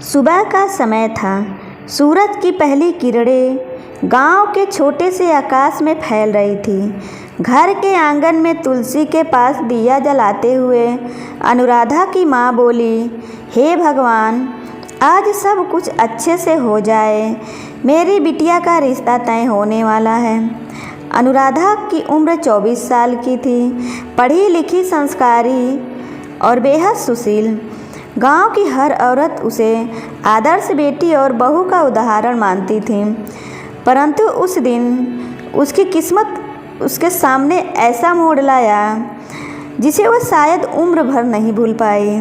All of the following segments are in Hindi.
सुबह का समय था। सूरज की पहली किरणें गांव के छोटे से आकाश में फैल रही थी। घर के आंगन में तुलसी के पास दिया जलाते हुए अनुराधा की माँ बोली, हे भगवान, आज सब कुछ अच्छे से हो जाए। मेरी बिटिया का रिश्ता तय होने वाला है। अनुराधा की उम्र 24 साल की थी। पढ़ी लिखी, संस्कारी और बेहद सुशील। गांव की हर औरत उसे आदर्श बेटी और बहू का उदाहरण मानती थी। परंतु उस दिन उसकी किस्मत उसके सामने ऐसा मोड़ लाया जिसे वह शायद उम्र भर नहीं भूल पाई।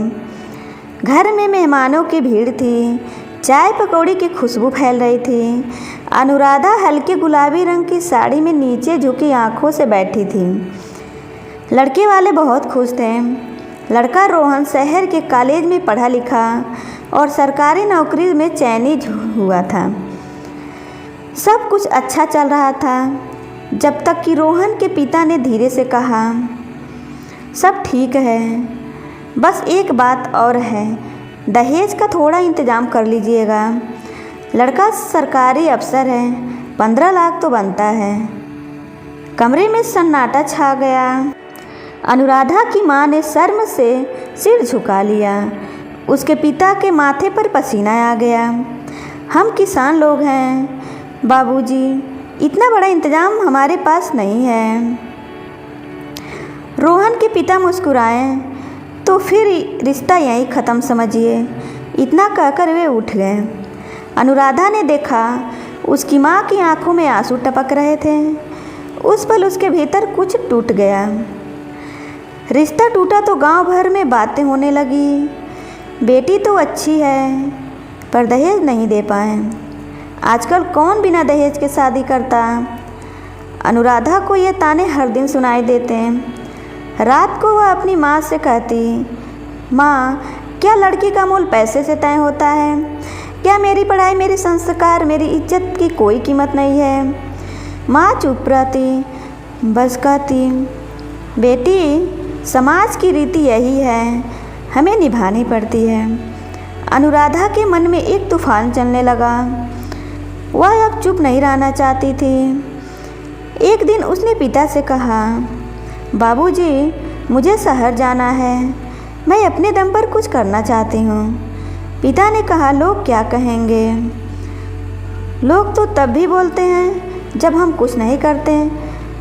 घर में मेहमानों की भीड़ थी। चाय पकौड़ी की खुशबू फैल रही थी। अनुराधा हल्के गुलाबी रंग की साड़ी में नीचे झुकी आंखों से बैठी थी। लड़के वाले बहुत खुश थे। लड़का रोहन शहर के कॉलेज में पढ़ा लिखा और सरकारी नौकरी में चयनित हुआ था। सब कुछ अच्छा चल रहा था जब तक कि रोहन के पिता ने धीरे से कहा, सब ठीक है, बस एक बात और है, दहेज का थोड़ा इंतज़ाम कर लीजिएगा। लड़का सरकारी अफसर है, 15 लाख तो बनता है। कमरे में सन्नाटा छा गया। अनुराधा की माँ ने शर्म से सिर झुका लिया। उसके पिता के माथे पर पसीना आ गया। हम किसान लोग हैं बाबूजी, इतना बड़ा इंतज़ाम हमारे पास नहीं है। रोहन के पिता मुस्कुराए, तो फिर रिश्ता यहीं ख़त्म समझिए। इतना कहकर वे उठ गए। अनुराधा ने देखा उसकी माँ की आंखों में आंसू टपक रहे थे। उस पल उसके भीतर कुछ टूट गया। रिश्ता टूटा तो गांव भर में बातें होने लगी। बेटी तो अच्छी है पर दहेज नहीं दे पाए। आजकल कौन बिना दहेज के शादी करता। अनुराधा को ये ताने हर दिन सुनाई देते। रात को वह अपनी माँ से कहती, माँ, क्या लड़की का मूल पैसे से तय होता है? क्या मेरी पढ़ाई, मेरे संस्कार, मेरी इज्जत की कोई कीमत नहीं है? माँ चुप रहती, बस कहती, बेटी, समाज की रीति यही है, हमें निभानी पड़ती है। अनुराधा के मन में एक तूफान चलने लगा। वह अब चुप नहीं रहना चाहती थी। एक दिन उसने पिता से कहा, बाबूजी, मुझे शहर जाना है, मैं अपने दम पर कुछ करना चाहती हूँ। पिता ने कहा, लोग क्या कहेंगे? लोग तो तब भी बोलते हैं जब हम कुछ नहीं करते।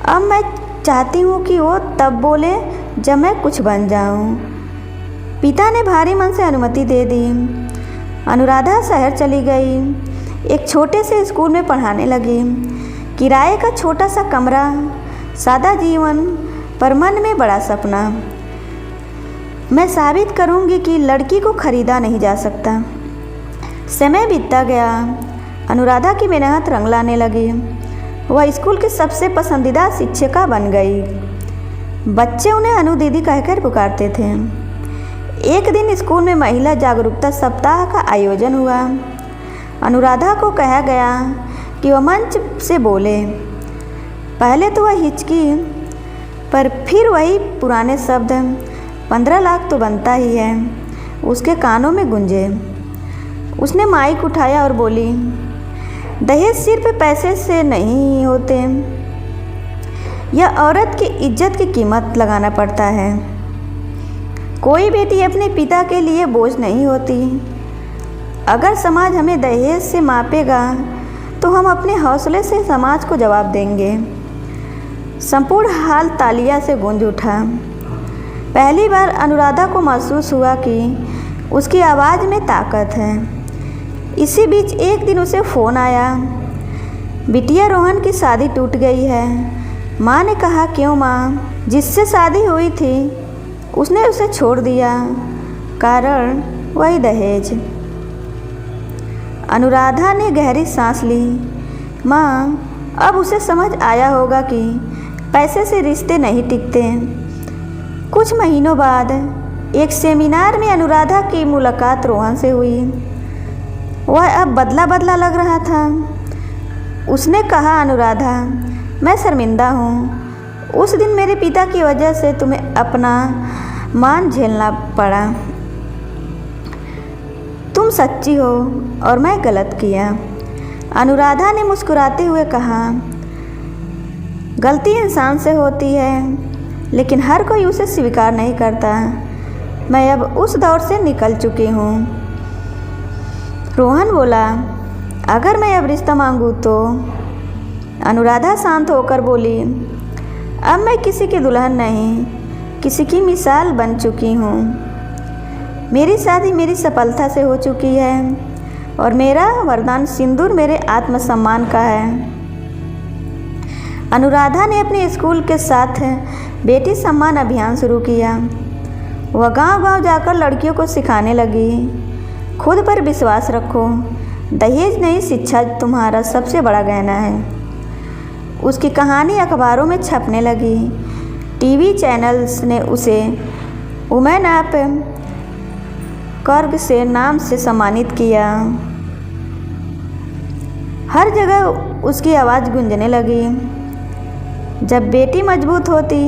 अब मैं चाहती हूँ कि वो तब बोले जब मैं कुछ बन जाऊँ। पिता ने भारी मन से अनुमति दे दी। अनुराधा शहर चली गई। एक छोटे से स्कूल में पढ़ाने लगी। किराए का छोटा सा कमरा, सादा जीवन, पर मन में बड़ा सपना। मैं साबित करूंगी कि लड़की को खरीदा नहीं जा सकता। समय बीतता गया। अनुराधा की मेहनत रंग लाने लगी। वह स्कूल की सबसे पसंदीदा शिक्षिका बन गई। बच्चे उन्हें अनु दीदी कहकर पुकारते थे। एक दिन स्कूल में महिला जागरूकता सप्ताह का आयोजन हुआ। अनुराधा को कहा गया कि वह मंच से बोले। पहले तो वह हिचकी, पर फिर वही पुराने शब्द, 15 लाख तो बनता ही है, उसके कानों में गूंजे। उसने माइक उठाया और बोली, दहेज सिर्फ पैसे से नहीं होते, यह औरत की इज्जत की कीमत लगाना पड़ता है। कोई बेटी अपने पिता के लिए बोझ नहीं होती। अगर समाज हमें दहेज से मापेगा तो हम अपने हौसले से समाज को जवाब देंगे। संपूर्ण हाल तालियां से गूंज उठा। पहली बार अनुराधा को महसूस हुआ कि उसकी आवाज़ में ताकत है। इसी बीच एक दिन उसे फ़ोन आया, बिटिया रोहन की शादी टूट गई है। माँ ने कहा, क्यों माँ? जिससे शादी हुई थी उसने उसे छोड़ दिया, कारण वही दहेज। अनुराधा ने गहरी सांस ली। माँ, अब उसे समझ आया होगा कि पैसे से रिश्ते नहीं टिकते। कुछ महीनों बाद एक सेमिनार में अनुराधा की मुलाकात रोहन से हुई। वह अब बदला बदला लग रहा था। उसने कहा, अनुराधा, मैं शर्मिंदा हूँ। उस दिन मेरे पिता की वजह से तुम्हें अपना मान झेलना पड़ा। तुम तुम सच्ची हो और मैं गलत किया। अनुराधा ने मुस्कुराते हुए कहा, गलती इंसान से होती है, लेकिन हर कोई उसे स्वीकार नहीं करता। मैं अब उस दौर से निकल चुकी हूँ। रोहन बोला, अगर मैं अब रिश्ता मांगूँ तो? अनुराधा शांत होकर बोली, अब मैं किसी की दुल्हन नहीं, किसी की मिसाल बन चुकी हूँ। मेरी शादी मेरी सफलता से हो चुकी है और मेरा वरदान सिंदूर मेरे आत्मसम्मान का है। अनुराधा ने अपने स्कूल के साथ बेटी सम्मान अभियान शुरू किया। वह गांव-गांव जाकर लड़कियों को सिखाने लगी, खुद पर विश्वास रखो, दहेज नहीं शिक्षा तुम्हारा सबसे बड़ा गहना है। उसकी कहानी अखबारों में छपने लगी। टीवी चैनल्स ने उसे वुमेन ऑफ कर्ग से नाम से सम्मानित किया। हर जगह उसकी आवाज़ गूंजने लगी। जब बेटी मजबूत होती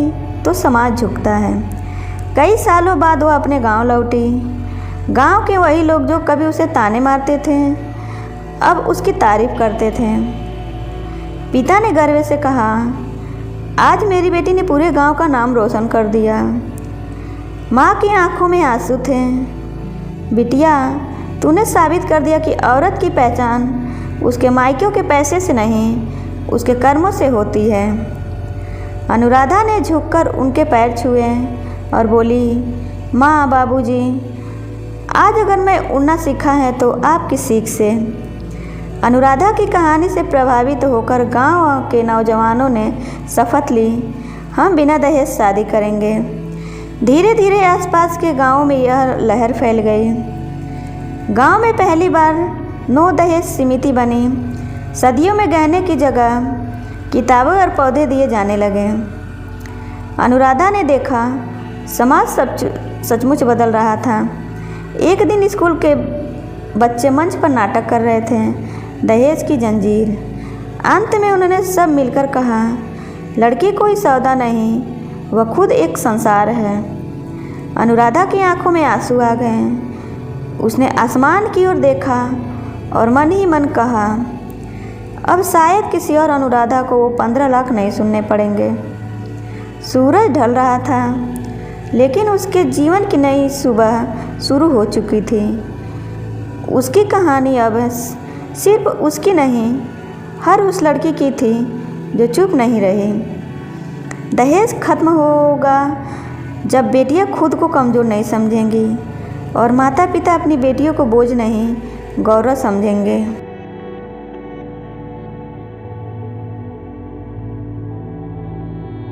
तो समाज झुकता है। कई सालों बाद वह अपने गांव लौटी। गांव के वही लोग जो कभी उसे ताने मारते थे, अब उसकी तारीफ करते थे। पिता ने गर्व से कहा, आज मेरी बेटी ने पूरे गांव का नाम रोशन कर दिया। माँ की आंखों में आंसू थे। बिटिया, तूने साबित कर दिया कि औरत की पहचान उसके मायके के पैसे से नहीं, उसके कर्मों से होती है। अनुराधा ने झुककर उनके पैर छुए और बोली, माँ, बाबूजी, आज अगर मैं उड़ना सीखा है तो आपकी सीख से। अनुराधा की कहानी से प्रभावित होकर गांव के नौजवानों ने शपथ ली, हम बिना दहेज शादी करेंगे। धीरे धीरे आसपास के गांवों में यह लहर फैल गई। गांव में पहली बार नो दहेज समिति बनी। सदियों में गहने की जगह किताबें और पौधे दिए जाने लगे। अनुराधा ने देखा, समाज सचमुच बदल रहा था। एक दिन स्कूल के बच्चे मंच पर नाटक कर रहे थे, दहेज की जंजीर। अंत में उन्होंने सब मिलकर कहा, लड़की कोई सौदा नहीं, वह खुद एक संसार है। अनुराधा की आंखों में आंसू आ गए। उसने आसमान की ओर देखा और मन ही मन कहा, अब शायद किसी और अनुराधा को वो 15 लाख नहीं सुनने पड़ेंगे। सूरज ढल रहा था, लेकिन उसके जीवन की नई सुबह शुरू हो चुकी थी। उसकी कहानी अब सिर्फ उसकी नहीं, हर उस लड़की की थी जो चुप नहीं रही। दहेज खत्म होगा जब बेटियां खुद को कमज़ोर नहीं समझेंगी और माता पिता अपनी बेटियों को बोझ नहीं, गौरव समझेंगे।